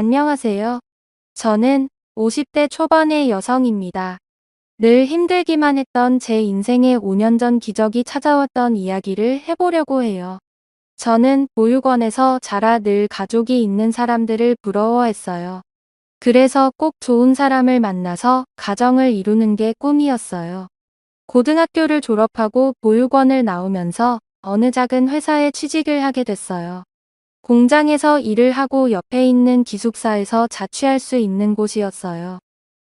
안녕하세요. 저는 50대 초반의 여성입니다. 늘 힘들기만 했던 제 인생에 5년 전 기적이 찾아왔던 이야기를 해보려고 해요. 저는 보육원에서 자라 늘 가족이 있는 사람들을 부러워했어요. 그래서 꼭 좋은 사람을 만나서 가정을 이루는 게 꿈이었어요. 고등학교를 졸업하고 보육원을 나오면서 어느 작은 회사에 취직을 하게 됐어요. 공장에서 일을 하고 옆에 있는 기숙사에서 자취할 수 있는 곳이었어요.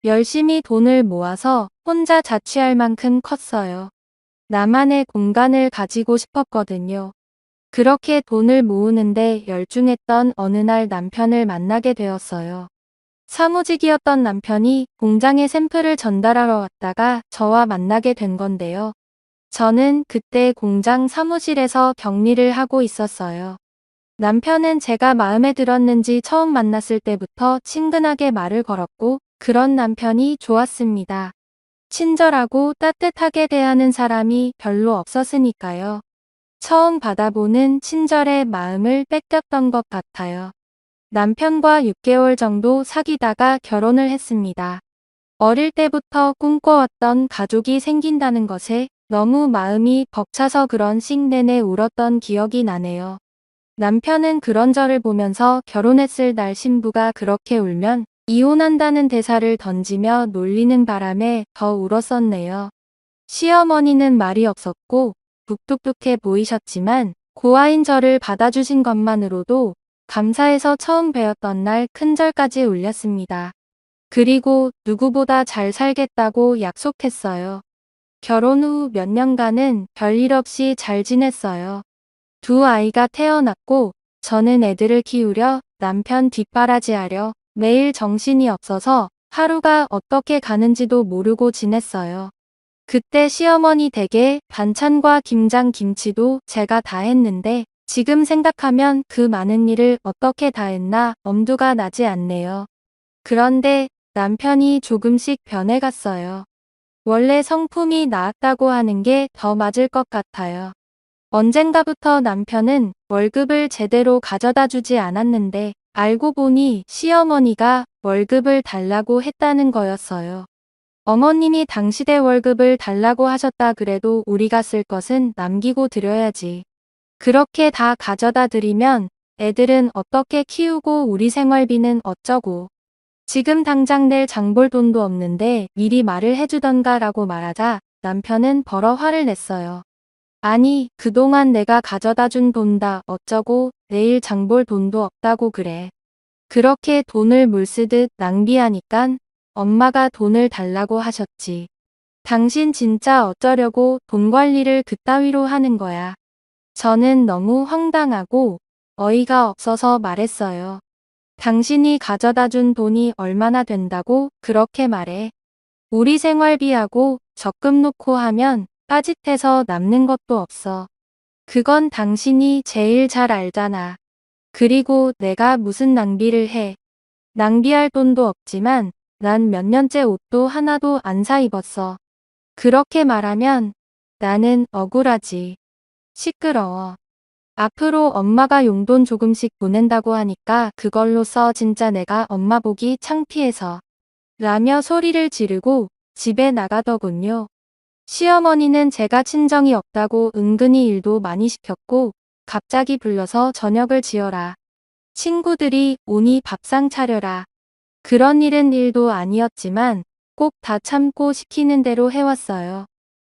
열심히 돈을 모아서 혼자 자취할 만큼 컸어요. 나만의 공간을 가지고 싶었거든요. 그렇게 돈을 모으는데 열중했던 어느 날 남편을 만나게 되었어요. 사무직이었던 남편이 공장에 샘플을 전달하러 왔다가 저와 만나게 된 건데요. 저는 그때 공장 사무실에서 격리를 하고 있었어요. 남편은 제가 마음에 들었는지 처음 만났을 때부터 친근하게 말을 걸었고, 그런 남편이 좋았습니다. 친절하고 따뜻하게 대하는 사람이 별로 없었으니까요. 처음 받아보는 친절의 마음을 뺏겼던 것 같아요. 남편과 6개월 정도 사귀다가 결혼을 했습니다. 어릴 때부터 꿈꿔왔던 가족이 생긴다는 것에 너무 마음이 벅차서 그런 식 내내 울었던 기억이 나네요. 남편은 그런 저를 보면서 결혼했을 날 신부가 그렇게 울면 이혼한다는 대사를 던지며 놀리는 바람에 더 울었었네요. 시어머니는 말이 없었고 묵뚝뚝해 보이셨지만 고아인 저를 받아주신 것만으로도 감사해서 처음 뵈었던 날 큰절까지 울렸습니다. 그리고 누구보다 잘 살겠다고 약속했어요. 결혼 후 몇 년간은 별일 없이 잘 지냈어요. 두 아이가 태어났고 저는 애들을 키우려 남편 뒷바라지하려 매일 정신이 없어서 하루가 어떻게 가는지도 모르고 지냈어요. 그때 시어머니 댁에 반찬과 김장 김치도 제가 다 했는데 지금 생각하면 그 많은 일을 어떻게 다 했나 엄두가 나지 않네요. 그런데 남편이 조금씩 변해갔어요. 원래 성품이 나았다고 하는 게 더 맞을 것 같아요. 언젠가부터 남편은 월급을 제대로 가져다 주지 않았는데 알고 보니 시어머니가 월급을 달라고 했다는 거였어요. 어머님이 당시대 월급을 달라고 하셨다 그래도 우리가 쓸 것은 남기고 드려야지. 그렇게 다 가져다 드리면 애들은 어떻게 키우고 우리 생활비는 어쩌고. 지금 당장 낼 장볼 돈도 없는데 미리 말을 해주던가 라고 말하자 남편은 벌어 화를 냈어요. 아니, 그동안 내가 가져다 준 돈다 어쩌고 내일 장볼 돈도 없다고 그래. 그렇게 돈을 물쓰듯 낭비하니깐 엄마가 돈을 달라고 하셨지. 당신 진짜 어쩌려고 돈 관리를 그따위로 하는 거야. 저는 너무 황당하고 어이가 없어서 말했어요. 당신이 가져다 준 돈이 얼마나 된다고 그렇게 말해. 우리 생활비하고 적금 놓고 하면 빠짓해서 남는 것도 없어. 그건 당신이 제일 잘 알잖아. 그리고 내가 무슨 낭비를 해. 낭비할 돈도 없지만 난 몇 년째 옷도 하나도 안 사 입었어. 그렇게 말하면 나는 억울하지. 시끄러워. 앞으로 엄마가 용돈 조금씩 보낸다고 하니까 그걸로 써 진짜 내가 엄마 보기 창피해서. 라며 소리를 지르고 집에 나가더군요. 시어머니는 제가 친정이 없다고 은근히 일도 많이 시켰고 갑자기 불러서 저녁을 지어라. 친구들이 오니 밥상 차려라. 그런 일은 일도 아니었지만 꼭 다 참고 시키는 대로 해왔어요.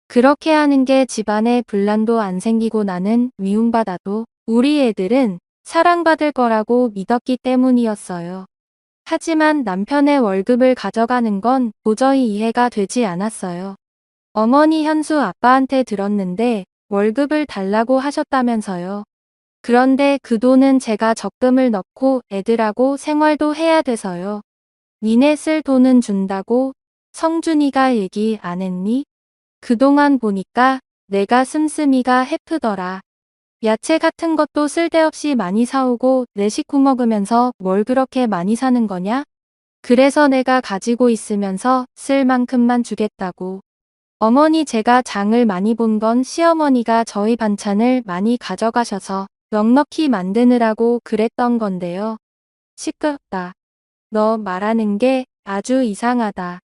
그렇게 하는 게 집안에 분란도 안 생기고 나는 미움받아도 우리 애들은 사랑받을 거라고 믿었기 때문이었어요. 하지만 남편의 월급을 가져가는 건 도저히 이해가 되지 않았어요. 어머니 현수 아빠한테 들었는데 월급을 달라고 하셨다면서요. 그런데 그 돈은 제가 적금을 넣고 애들하고 생활도 해야 돼서요. 니네 쓸 돈은 준다고 성준이가 얘기 안 했니? 그동안 보니까 내가 씀씀이가 해프더라. 야채 같은 것도 쓸데없이 많이 사오고 내 식구 먹으면서 뭘 그렇게 많이 사는 거냐? 그래서 내가 가지고 있으면서 쓸 만큼만 주겠다고. 어머니 제가 장을 많이 본 건 시어머니가 저희 반찬을 많이 가져가셔서 넉넉히 만드느라고 그랬던 건데요. 시끄럽다. 너 말하는 게 아주 이상하다.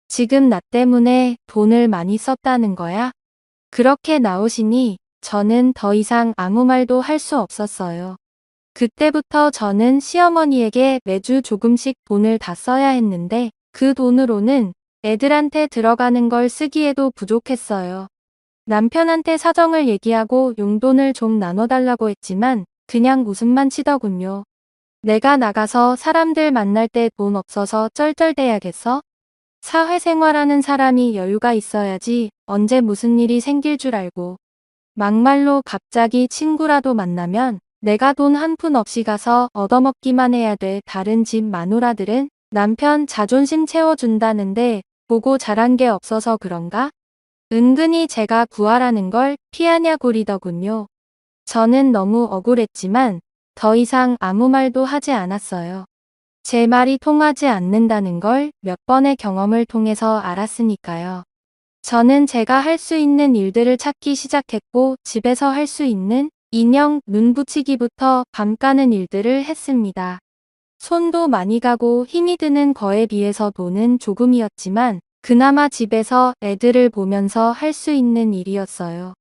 지금 나 때문에 돈을 많이 썼다는 거야? 그렇게 나오시니 저는 더 이상 아무 말도 할 수 없었어요. 그때부터 저는 시어머니에게 매주 조금씩 돈을 다 써야 했는데 그 돈으로는 애들한테 들어가는 걸 쓰기에도 부족했어요. 남편한테 사정을 얘기하고 용돈을 좀 나눠달라고 했지만 그냥 웃음만 치더군요. 내가 나가서 사람들 만날 때 돈 없어서 쩔쩔대야겠어? 사회생활하는 사람이 여유가 있어야지 언제 무슨 일이 생길 줄 알고. 막말로 갑자기 친구라도 만나면 내가 돈 한 푼 없이 가서 얻어먹기만 해야 돼. 다른 집 마누라들은 남편 자존심 채워준다는데 보고 자란 게 없어서 그런가? 은근히 제가 구하라는 걸 피하냐고리더군요. 저는 너무 억울했지만 더 이상 아무 말도 하지 않았어요. 제 말이 통하지 않는다는 걸 몇 번의 경험을 통해서 알았으니까요. 저는 제가 할 수 있는 일들을 찾기 시작했고 집에서 할 수 있는 인형 눈 붙이기부터 밤 까는 일들을 했습니다. 손도 많이 가고 힘이 드는 거에 비해서 돈은 조금이었지만 그나마 집에서 애들을 보면서 할 수 있는 일이었어요.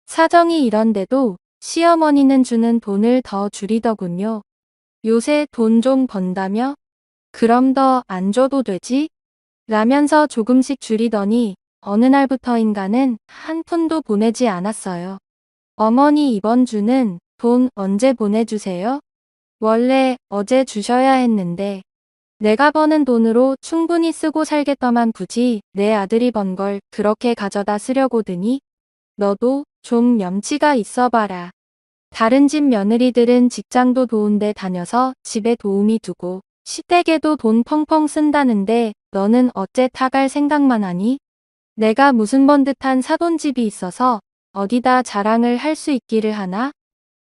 사정이 이런데도 시어머니는 주는 돈을 더 줄이더군요. 요새 돈 좀 번다며? 그럼 더 안 줘도 되지? 라면서 조금씩 줄이더니 어느 날부터인가는 한 푼도 보내지 않았어요. 어머니 이번 주는 돈 언제 보내주세요? 원래 어제 주셔야 했는데 내가 버는 돈으로 충분히 쓰고 살겠더만 굳이 내 아들이 번 걸 그렇게 가져다 쓰려고 드니? 너도 좀 염치가 있어봐라. 다른 집 며느리들은 직장도 좋은데 다녀서 집에 도우미 두고 시댁에도 돈 펑펑 쓴다는데 너는 어째 타갈 생각만 하니? 내가 무슨 번듯한 사돈집이 있어서 어디다 자랑을 할 수 있기를 하나?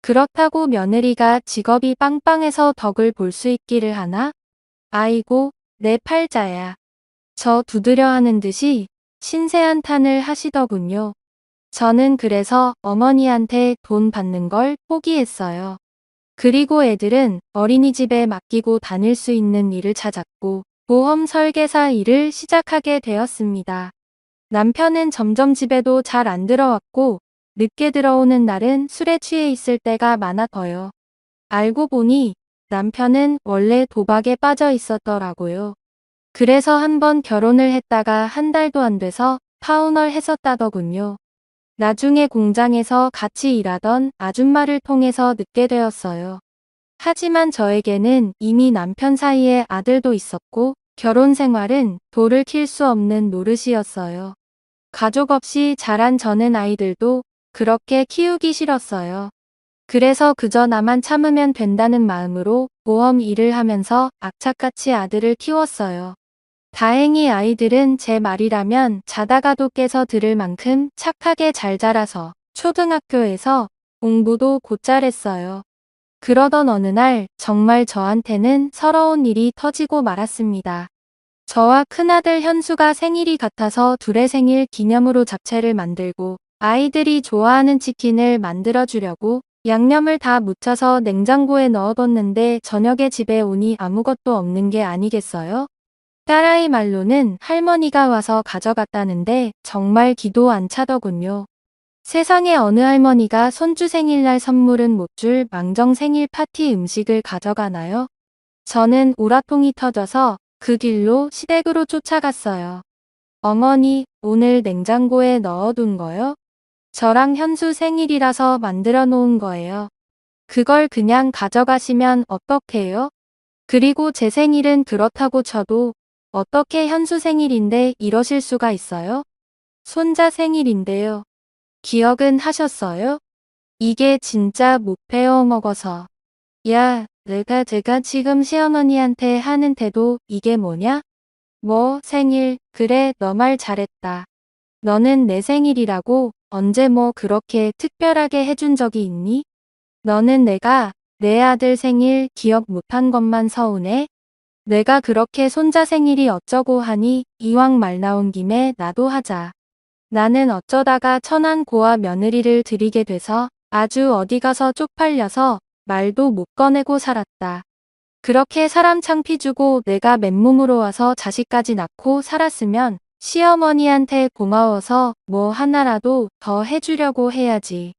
그렇다고 며느리가 직업이 빵빵해서 덕을 볼 수 있기를 하나? 아이고, 내 팔자야. 저 두드려 하는 듯이 신세한탄을 하시더군요. 저는 그래서 어머니한테 돈 받는 걸 포기했어요. 그리고 애들은 어린이집에 맡기고 다닐 수 있는 일을 찾았고 보험 설계사 일을 시작하게 되었습니다. 남편은 점점 집에도 잘 안 들어왔고 늦게 들어오는 날은 술에 취해 있을 때가 많아서요. 알고 보니 남편은 원래 도박에 빠져 있었더라고요. 그래서 한번 결혼을 했다가 한 달도 안 돼서 파혼을 했었다더군요. 나중에 공장에서 같이 일하던 아줌마를 통해서 듣게 되었어요. 하지만 저에게는 이미 남편 사이에 아들도 있었고 결혼 생활은 돌을 킬 수 없는 노릇이었어요. 가족 없이 자란 저는 아이들도 그렇게 키우기 싫었어요. 그래서 그저 나만 참으면 된다는 마음으로 보험 일을 하면서 악착같이 아들을 키웠어요. 다행히 아이들은 제 말이라면 자다가도 깨서 들을 만큼 착하게 잘 자라서 초등학교에서 공부도 곧잘 했어요. 그러던 어느 날 정말 저한테는 서러운 일이 터지고 말았습니다. 저와 큰아들 현수가 생일이 같아서 둘의 생일 기념으로 잡채를 만들고 아이들이 좋아하는 치킨을 만들어주려고 양념을 다 묻혀서 냉장고에 넣어뒀는데 저녁에 집에 오니 아무것도 없는 게 아니겠어요? 딸아이 말로는 할머니가 와서 가져갔다는데 정말 기도 안 차더군요. 세상에 어느 할머니가 손주 생일날 선물은 못 줄 망정 생일 파티 음식을 가져가나요? 저는 우라통이 터져서 그 길로 시댁으로 쫓아갔어요. 어머니, 오늘 냉장고에 넣어둔 거요? 저랑 현수 생일이라서 만들어 놓은 거예요. 그걸 그냥 가져가시면 어떡해요? 그리고 제 생일은 그렇다고 쳐도 어떻게 현수 생일인데 이러실 수가 있어요? 손자 생일인데요. 기억은 하셨어요? 이게 진짜 못 배워 먹어서. 야, 제가 지금 시어머니한테 하는 태도 이게 뭐냐? 뭐 생일, 그래 너 말 잘했다. 너는 내 생일이라고 언제 뭐 그렇게 특별하게 해준 적이 있니? 너는 내가 내 아들 생일 기억 못한 것만 서운해? 내가 그렇게 손자 생일이 어쩌고 하니 이왕 말 나온 김에 나도 하자. 나는 어쩌다가 천안 고아 며느리를 들이게 돼서 아주 어디 가서 쪽팔려서 말도 못 꺼내고 살았다. 그렇게 사람 창피 주고 내가 맨몸으로 와서 자식까지 낳고 살았으면 시어머니한테 고마워서 뭐 하나라도 더 해주려고 해야지.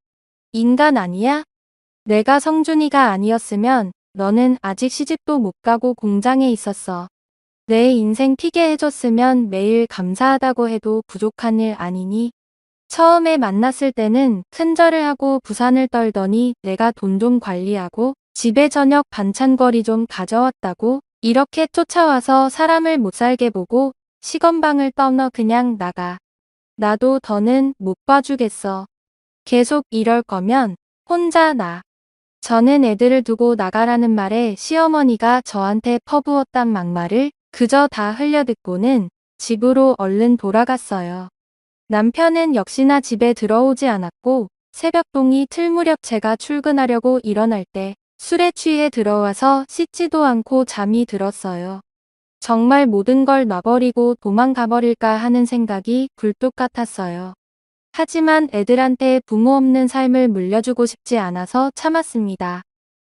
인간 아니야? 내가 성준이가 아니었으면 너는 아직 시집도 못 가고 공장에 있었어. 내 인생 피게 해줬으면 매일 감사하다고 해도 부족한 일 아니니? 처음에 만났을 때는 큰절을 하고 부산을 떨더니 내가 돈 좀 관리하고 집에 저녁 반찬거리 좀 가져왔다고 이렇게 쫓아와서 사람을 못 살게 보고 시건방을 떠너 그냥 나가. 나도 더는 못 봐주겠어. 계속 이럴 거면 혼자 나. 저는 애들을 두고 나가라는 말에 시어머니가 저한테 퍼부었단 막말을 그저 다 흘려듣고는 집으로 얼른 돌아갔어요. 남편은 역시나 집에 들어오지 않았고 새벽동이 틀 무렵 제가 출근하려고 일어날 때 술에 취해 들어와서 씻지도 않고 잠이 들었어요. 정말 모든 걸 놔버리고 도망가 버릴까 하는 생각이 굴뚝 같았어요. 하지만 애들한테 부모 없는 삶을 물려주고 싶지 않아서 참았습니다.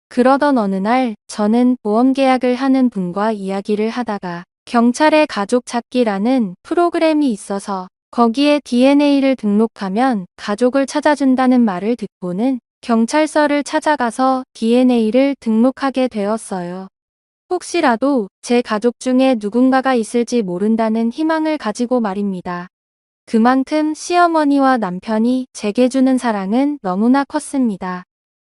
그러던 어느 날 저는 보험 계약을 하는 분과 이야기를 하다가 경찰의 가족 찾기라는 프로그램이 있어서 거기에 DNA를 등록하면 가족을 찾아준다는 말을 듣고는 경찰서를 찾아가서 DNA를 등록하게 되었어요. 혹시라도 제 가족 중에 누군가가 있을지 모른다는 희망을 가지고 말입니다. 그만큼 시어머니와 남편이 제게 주는 사랑은 너무나 컸습니다.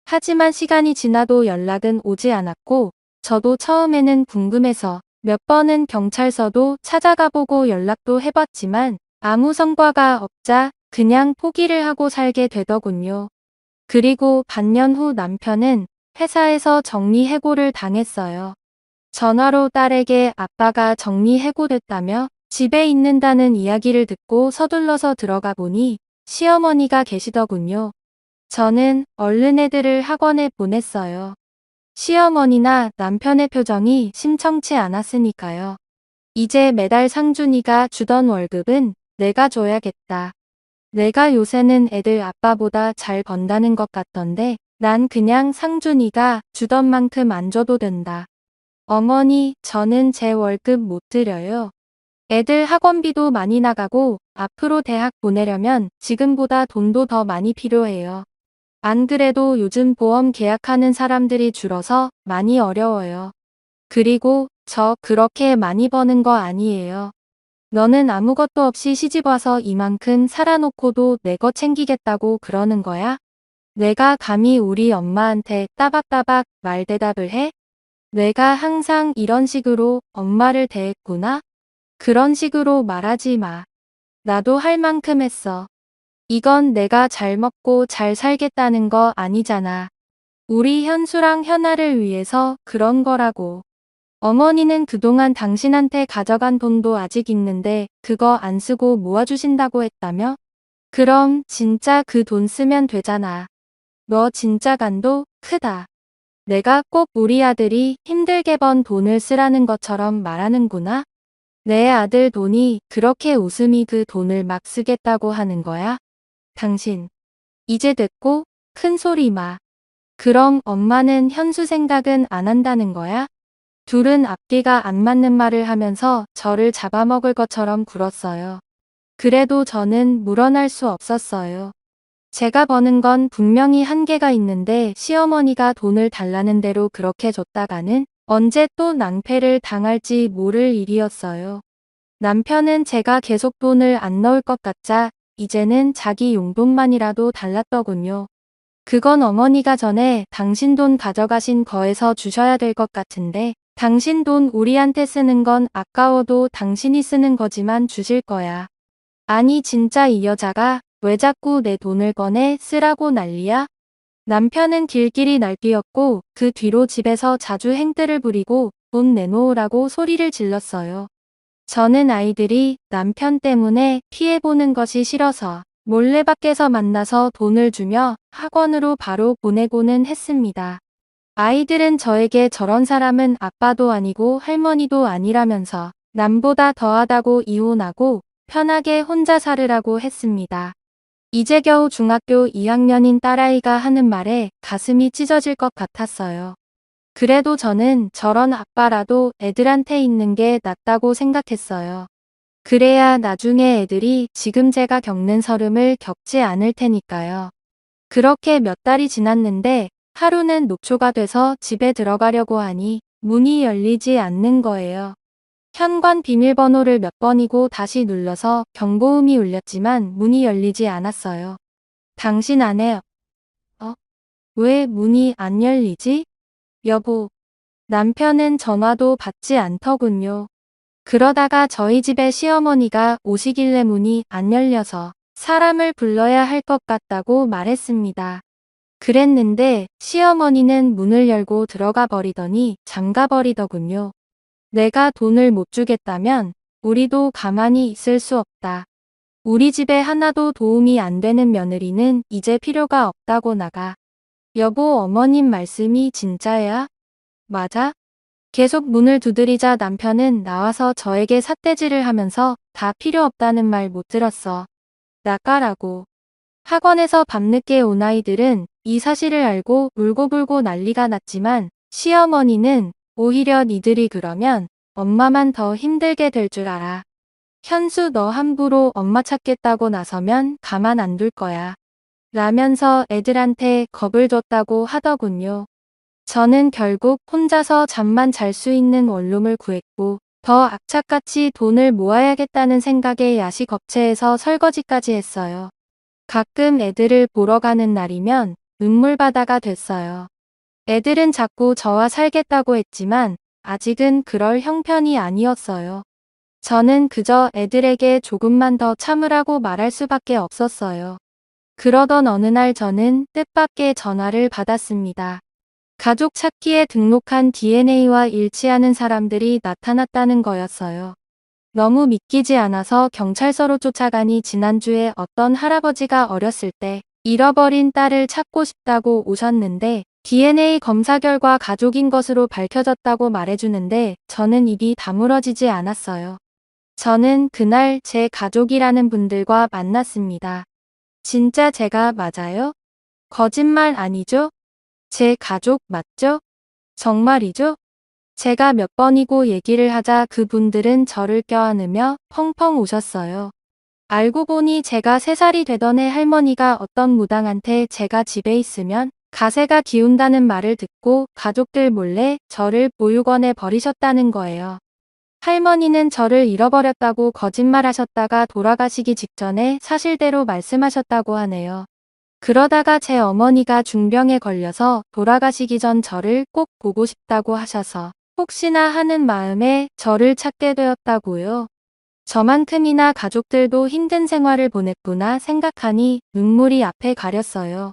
하지만 시간이 지나도 연락은 오지 않았고 저도 처음에는 궁금해서 몇 번은 경찰서도 찾아가 보고 연락도 해봤지만 아무 성과가 없자 그냥 포기를 하고 살게 되더군요. 그리고 반년 후 남편은 회사에서 정리해고를 당했어요. 전화로 딸에게 아빠가 정리해고됐다며 집에 있는다는 이야기를 듣고 서둘러서 들어가 보니 시어머니가 계시더군요. 저는 얼른 애들을 학원에 보냈어요. 시어머니나 남편의 표정이 심청치 않았으니까요. 이제 매달 상준이가 주던 월급은 내가 줘야겠다. 내가 요새는 애들 아빠보다 잘 번다는 것 같던데 난 그냥 상준이가 주던 만큼 안 줘도 된다. 어머니, 저는 제 월급 못 드려요. 애들 학원비도 많이 나가고 앞으로 대학 보내려면 지금보다 돈도 더 많이 필요해요. 안 그래도 요즘 보험 계약하는 사람들이 줄어서 많이 어려워요. 그리고 저 그렇게 많이 버는 거 아니에요. 너는 아무것도 없이 시집와서 이만큼 살아놓고도 내 거 챙기겠다고 그러는 거야? 내가 감히 우리 엄마한테 따박따박 말대답을 해? 내가 항상 이런 식으로 엄마를 대했구나? 그런 식으로 말하지 마. 나도 할 만큼 했어. 이건 내가 잘 먹고 잘 살겠다는 거 아니잖아. 우리 현수랑 현아를 위해서 그런 거라고. 어머니는 그동안 당신한테 가져간 돈도 아직 있는데 그거 안 쓰고 모아주신다고 했다며? 그럼 진짜 그 돈 쓰면 되잖아. 너 진짜 간도 크다. 내가 꼭 우리 아들이 힘들게 번 돈을 쓰라는 것처럼 말하는구나. 내 아들 돈이 그렇게 웃음이 그 돈을 막 쓰겠다고 하는 거야? 당신. 이제 됐고 큰 소리 마. 그럼 엄마는 현수 생각은 안 한다는 거야? 둘은 앞뒤가 안 맞는 말을 하면서 저를 잡아먹을 것처럼 굴었어요. 그래도 저는 물어날 수 없었어요. 제가 버는 건 분명히 한계가 있는데 시어머니가 돈을 달라는 대로 그렇게 줬다가는 언제 또 낭패를 당할지 모를 일이었어요. 남편은 제가 계속 돈을 안 넣을 것 같자 이제는 자기 용돈만이라도 달랐더군요. 그건 어머니가 전에 당신 돈 가져가신 거에서 주셔야 될 것 같은데 당신 돈 우리한테 쓰는 건 아까워도 당신이 쓰는 거지만 주실 거야. 아니 진짜 이 여자가 왜 자꾸 내 돈을 꺼내 쓰라고 난리야? 남편은 길길이 날뛰었고 그 뒤로 집에서 자주 행패를 부리고 돈 내놓으라고 소리를 질렀어요. 저는 아이들이 남편 때문에 피해보는 것이 싫어서 몰래 밖에서 만나서 돈을 주며 학원으로 바로 보내고는 했습니다. 아이들은 저에게 저런 사람은 아빠도 아니고 할머니도 아니라면서 남보다 더하다고 이혼하고 편하게 혼자 살으라고 했습니다. 이제 겨우 중학교 2학년인 딸아이가 하는 말에 가슴이 찢어질 것 같았어요. 그래도 저는 저런 아빠라도 애들한테 있는 게 낫다고 생각했어요. 그래야 나중에 애들이 지금 제가 겪는 서름을 겪지 않을 테니까요. 그렇게 몇 달이 지났는데 하루는 녹초가 돼서 집에 들어가려고 하니 문이 열리지 않는 거예요. 현관 비밀번호를 몇 번이고 다시 눌러서 경보음이 울렸지만 문이 열리지 않았어요. 당신 안에 왜 문이 안 열리지? 여보, 남편은 전화도 받지 않더군요. 그러다가 저희 집에 시어머니가 오시길래 문이 안 열려서 사람을 불러야 할 것 같다고 말했습니다. 그랬는데 시어머니는 문을 열고 들어가 버리더니 잠가 버리더군요. 내가 돈을 못 주겠다면 우리도 가만히 있을 수 없다. 우리 집에 하나도 도움이 안 되는 며느리는 이제 필요가 없다고 나가. 여보, 어머님 말씀이 진짜야? 맞아? 계속 문을 두드리자 남편은 나와서 저에게 삿대질을 하면서 다 필요 없다는 말 못 들었어. 나가라고. 학원에서 밤늦게 온 아이들은 이 사실을 알고 울고불고 난리가 났지만 시어머니는 오히려 니들이 그러면 엄마만 더 힘들게 될 줄 알아. 현수, 너 함부로 엄마 찾겠다고 나서면 가만 안 둘 거야. 라면서 애들한테 겁을 줬다고 하더군요. 저는 결국 혼자서 잠만 잘 수 있는 원룸을 구했고 더 악착같이 돈을 모아야겠다는 생각에 야식업체에서 설거지까지 했어요. 가끔 애들을 보러 가는 날이면 눈물바다가 됐어요. 애들은 자꾸 저와 살겠다고 했지만 아직은 그럴 형편이 아니었어요. 저는 그저 애들에게 조금만 더 참으라고 말할 수밖에 없었어요. 그러던 어느 날 저는 뜻밖의 전화를 받았습니다. 가족 찾기에 등록한 DNA와 일치하는 사람들이 나타났다는 거였어요. 너무 믿기지 않아서 경찰서로 쫓아가니 지난주에 어떤 할아버지가 어렸을 때 잃어버린 딸을 찾고 싶다고 오셨는데 DNA 검사 결과 가족인 것으로 밝혀졌다고 말해주는데 저는 입이 다물어지지 않았어요. 저는 그날 제 가족이라는 분들과 만났습니다. 진짜 제가 맞아요? 거짓말 아니죠? 제 가족 맞죠? 정말이죠? 제가 몇 번이고 얘기를 하자 그분들은 저를 껴안으며 펑펑 우셨어요. 알고 보니 제가 3살이 되던 해 할머니가 어떤 무당한테 제가 집에 있으면 가세가 기운다는 말을 듣고 가족들 몰래 저를 보육원에 버리셨다는 거예요. 할머니는 저를 잃어버렸다고 거짓말하셨다가 돌아가시기 직전에 사실대로 말씀하셨다고 하네요. 그러다가 제 어머니가 중병에 걸려서 돌아가시기 전 저를 꼭 보고 싶다고 하셔서 혹시나 하는 마음에 저를 찾게 되었다고요. 저만큼이나 가족들도 힘든 생활을 보냈구나 생각하니 눈물이 앞에 가렸어요.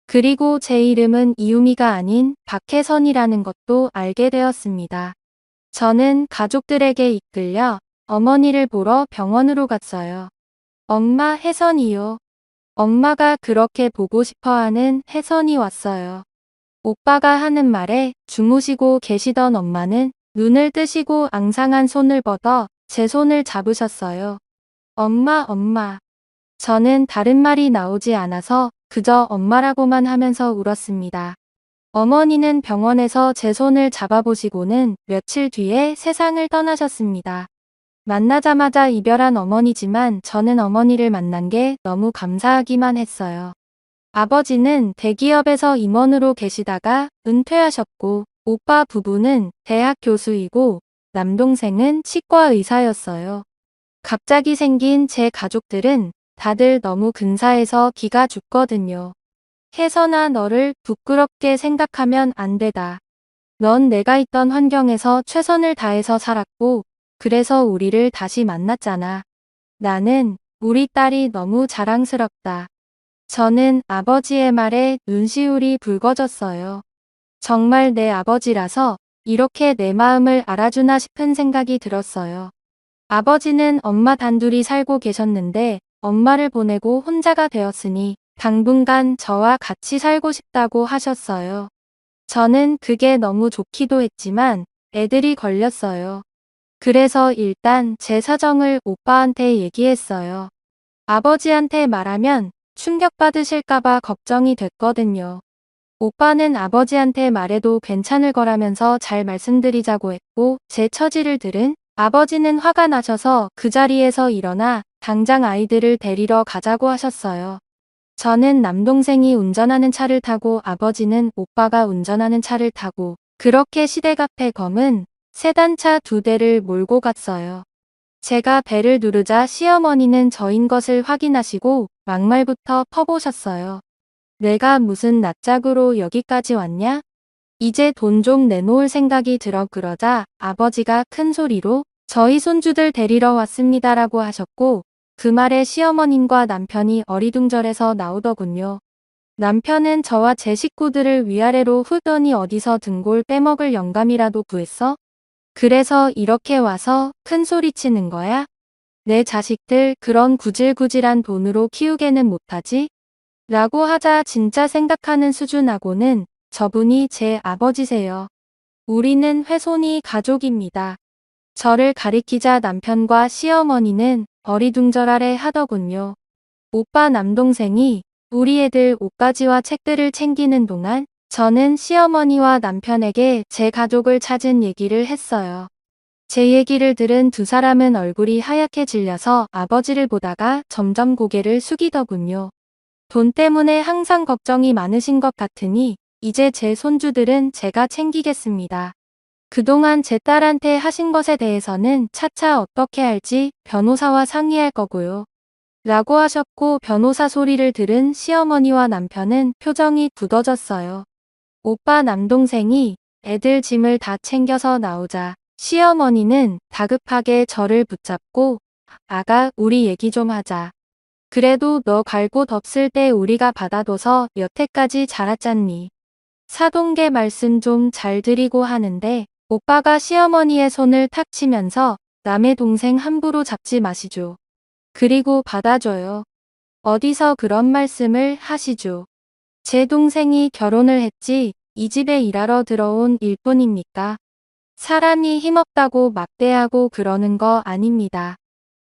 그리고 제 이름은 이유미가 아닌 박혜선이라는 것도 알게 되었습니다. 저는 가족들에게 이끌려 어머니를 보러 병원으로 갔어요. 엄마, 혜선이요. 엄마가 그렇게 보고 싶어하는 혜선이 왔어요. 오빠가 하는 말에 주무시고 계시던 엄마는 눈을 뜨시고 앙상한 손을 뻗어 제 손을 잡으셨어요. 엄마, 엄마. 저는 다른 말이 나오지 않아서 그저 엄마라고만 하면서 울었습니다. 어머니는 병원에서 제 손을 잡아보시고는 며칠 뒤에 세상을 떠나셨습니다. 만나자마자 이별한 어머니지만 저는 어머니를 만난 게 너무 감사하기만 했어요. 아버지는 대기업에서 임원으로 계시다가 은퇴하셨고 오빠 부부는 대학 교수이고 남동생은 치과 의사였어요. 갑자기 생긴 제 가족들은 다들 너무 근사해서 기가 죽거든요. 혜선아, 너를 부끄럽게 생각하면 안 되다. 넌 내가 있던 환경에서 최선을 다해서 살았고 그래서 우리를 다시 만났잖아. 나는 우리 딸이 너무 자랑스럽다. 저는 아버지의 말에 눈시울이 붉어졌어요. 정말 내 아버지라서 이렇게 내 마음을 알아주나 싶은 생각이 들었어요. 아버지는 엄마 단둘이 살고 계셨는데 엄마를 보내고 혼자가 되었으니 당분간 저와 같이 살고 싶다고 하셨어요. 저는 그게 너무 좋기도 했지만 애들이 걸렸어요. 그래서 일단 제 사정을 오빠한테 얘기했어요. 아버지한테 말하면 충격받으실까봐 걱정이 됐거든요. 오빠는 아버지한테 말해도 괜찮을 거라면서 잘 말씀드리자고 했고 제 처지를 들은 아버지는 화가 나셔서 그 자리에서 일어나 당장 아이들을 데리러 가자고 하셨어요. 저는 남동생이 운전하는 차를 타고 아버지는 오빠가 운전하는 차를 타고 그렇게 시댁 앞에 검은 세단차 2대를 몰고 갔어요. 제가 벨을 누르자 시어머니는 저인 것을 확인하시고 막말부터 퍼보셨어요. 내가 무슨 낯짝으로 여기까지 왔냐? 이제 돈 좀 내놓을 생각이 들어 그러자 아버지가 큰 소리로 저희 손주들 데리러 왔습니다라고 하셨고 그 말에 시어머님과 남편이 어리둥절해서 나오더군요. 남편은 저와 제 식구들을 위아래로 후더니 어디서 등골 빼먹을 영감이라도 구했어? 그래서 이렇게 와서 큰 소리 치는 거야? 내 자식들 그런 구질구질한 돈으로 키우게는 못하지? 라고 하자 진짜 생각하는 수준하고는 저분이 제 아버지세요. 우리는 회손이 가족입니다. 저를 가리키자 남편과 시어머니는 어리둥절하래 하더군요. 오빠 남동생이 우리 애들 옷가지와 책들을 챙기는 동안 저는 시어머니와 남편에게 제 가족을 찾은 얘기를 했어요. 제 얘기를 들은 두 사람은 얼굴이 하얗게 질려서 아버지를 보다가 점점 고개를 숙이더군요. 돈 때문에 항상 걱정이 많으신 것 같으니 이제 제 손주들은 제가 챙기겠습니다. 그동안 제 딸한테 하신 것에 대해서는 차차 어떻게 할지 변호사와 상의할 거고요. 라고 하셨고 변호사 소리를 들은 시어머니와 남편은 표정이 굳어졌어요. 오빠 남동생이 애들 짐을 다 챙겨서 나오자 시어머니는 다급하게 저를 붙잡고 아가 우리 얘기 좀 하자. 그래도 너 갈 곳 없을 때 우리가 받아둬서 여태까지 자랐잖니. 사돈계 말씀 좀 잘 드리고 하는데 오빠가 시어머니의 손을 탁 치면서 남의 동생 함부로 잡지 마시죠. 그리고 받아줘요. 어디서 그런 말씀을 하시죠. 제 동생이 결혼을 했지 이 집에 일하러 들어온 일뿐입니까? 사람이 힘없다고 막대하고 그러는 거 아닙니다.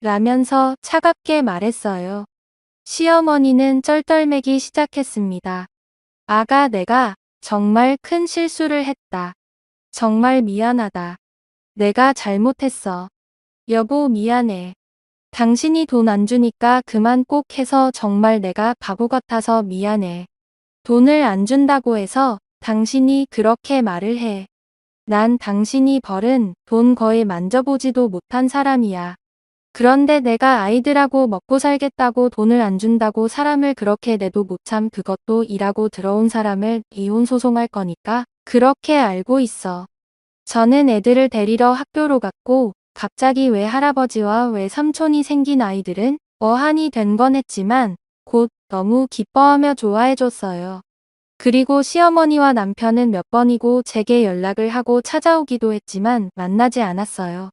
라면서 차갑게 말했어요. 시어머니는 쩔떨매기 시작했습니다. 아가 내가 정말 큰 실수를 했다. 정말 미안하다. 내가 잘못했어. 여보 미안해. 당신이 돈 안 주니까 그만 꼭 해서 정말 내가 바보 같아서 미안해. 돈을 안 준다고 해서 당신이 그렇게 말을 해. 난 당신이 벌은 돈 거의 만져보지도 못한 사람이야. 그런데 내가 아이들하고 먹고 살겠다고 돈을 안 준다고 사람을 그렇게 내도 못 참 그것도 일하고 들어온 사람을 이혼 소송할 거니까 그렇게 알고 있어. 저는 애들을 데리러 학교로 갔고 갑자기 왜 할아버지와 왜 삼촌이 생긴 아이들은 어한이 된 건 했지만 곧 너무 기뻐하며 좋아해줬어요. 그리고 시어머니와 남편은 몇 번이고 제게 연락을 하고 찾아오기도 했지만 만나지 않았어요.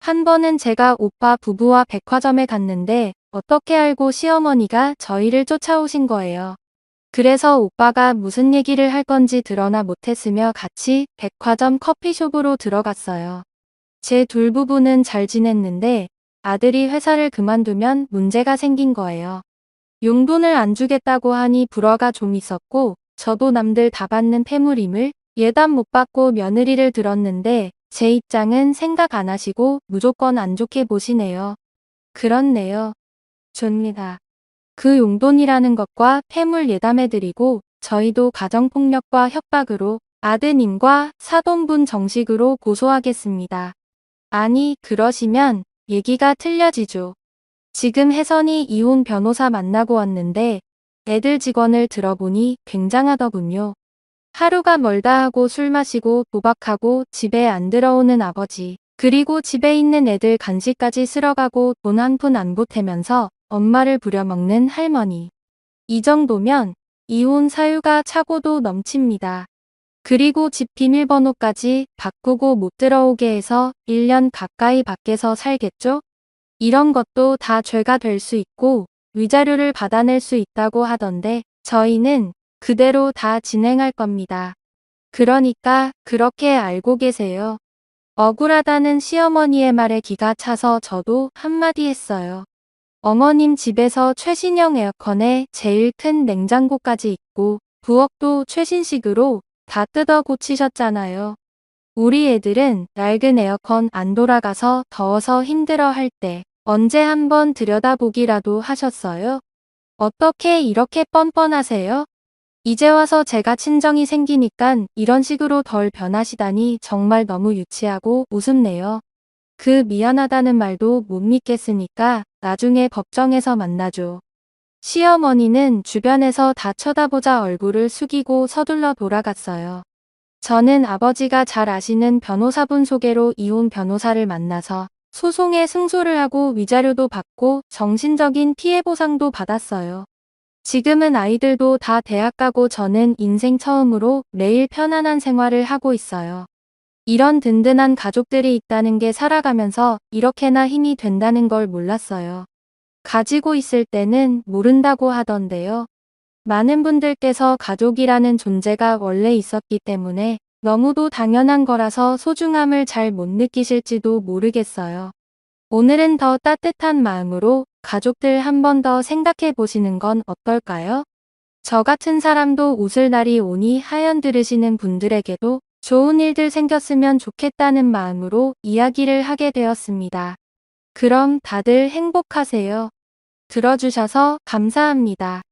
한 번은 제가 오빠 부부와 백화점에 갔는데 어떻게 알고 시어머니가 저희를 쫓아오신 거예요. 그래서 오빠가 무슨 얘기를 할 건지 드러나 못했으며 같이 백화점 커피숍으로 들어갔어요. 제 둘 부부는 잘 지냈는데 아들이 회사를 그만두면 문제가 생긴 거예요. 용돈을 안 주겠다고 하니 불화가 좀 있었고 저도 남들 다 받는 폐물임을 예단 못 받고 며느리를 들었는데 제 입장은 생각 안 하시고 무조건 안 좋게 보시네요. 그렇네요. 줍니다. 그 용돈이라는 것과 폐물 예담해드리고 저희도 가정폭력과 협박으로 아드님과 사돈분 정식으로 고소하겠습니다. 아니 그러시면 얘기가 틀려지죠. 지금 혜선이 이혼 변호사 만나고 왔는데 애들 직원을 들어보니 굉장하더군요. 하루가 멀다 하고 술 마시고 도박하고 집에 안 들어오는 아버지, 그리고 집에 있는 애들 간식까지 쓸어가고 돈 한 푼 안 보태면서 엄마를 부려먹는 할머니. 이 정도면 이혼 사유가 차고도 넘칩니다. 그리고 집 비밀번호까지 바꾸고 못 들어오게 해서 1년 가까이 밖에서 살겠죠? 이런 것도 다 죄가 될 수 있고 위자료를 받아낼 수 있다고 하던데 저희는 그대로 다 진행할 겁니다. 그러니까 그렇게 알고 계세요. 억울하다는 시어머니의 말에 기가 차서 저도 한마디 했어요. 어머님 집에서 최신형 에어컨에 제일 큰 냉장고까지 있고 부엌도 최신식으로 다 뜯어 고치셨잖아요. 우리 애들은 낡은 에어컨 안 돌아가서 더워서 힘들어 할 때 언제 한번 들여다보기라도 하셨어요? 어떻게 이렇게 뻔뻔하세요? 이제 와서 제가 친정이 생기니깐 이런 식으로 덜 변하시다니 정말 너무 유치하고 우습네요. 그 미안하다는 말도 못 믿겠으니까 나중에 법정에서 만나죠. 시어머니는 주변에서 다 쳐다보자 얼굴을 숙이고 서둘러 돌아갔어요. 저는 아버지가 잘 아시는 변호사분 소개로 이혼 변호사를 만나서 소송에 승소를 하고 위자료도 받고 정신적인 피해 보상도 받았어요. 지금은 아이들도 다 대학 가고 저는 인생 처음으로 매일 편안한 생활을 하고 있어요. 이런 든든한 가족들이 있다는 게 살아가면서 이렇게나 힘이 된다는 걸 몰랐어요. 가지고 있을 때는 모른다고 하던데요. 많은 분들께서 가족이라는 존재가 원래 있었기 때문에 너무도 당연한 거라서 소중함을 잘 못 느끼실지도 모르겠어요. 오늘은 더 따뜻한 마음으로 가족들 한 번 더 생각해 보시는 건 어떨까요? 저 같은 사람도 웃을 날이 오니 하연 들으시는 분들에게도 좋은 일들 생겼으면 좋겠다는 마음으로 이야기를 하게 되었습니다. 그럼 다들 행복하세요. 들어주셔서 감사합니다.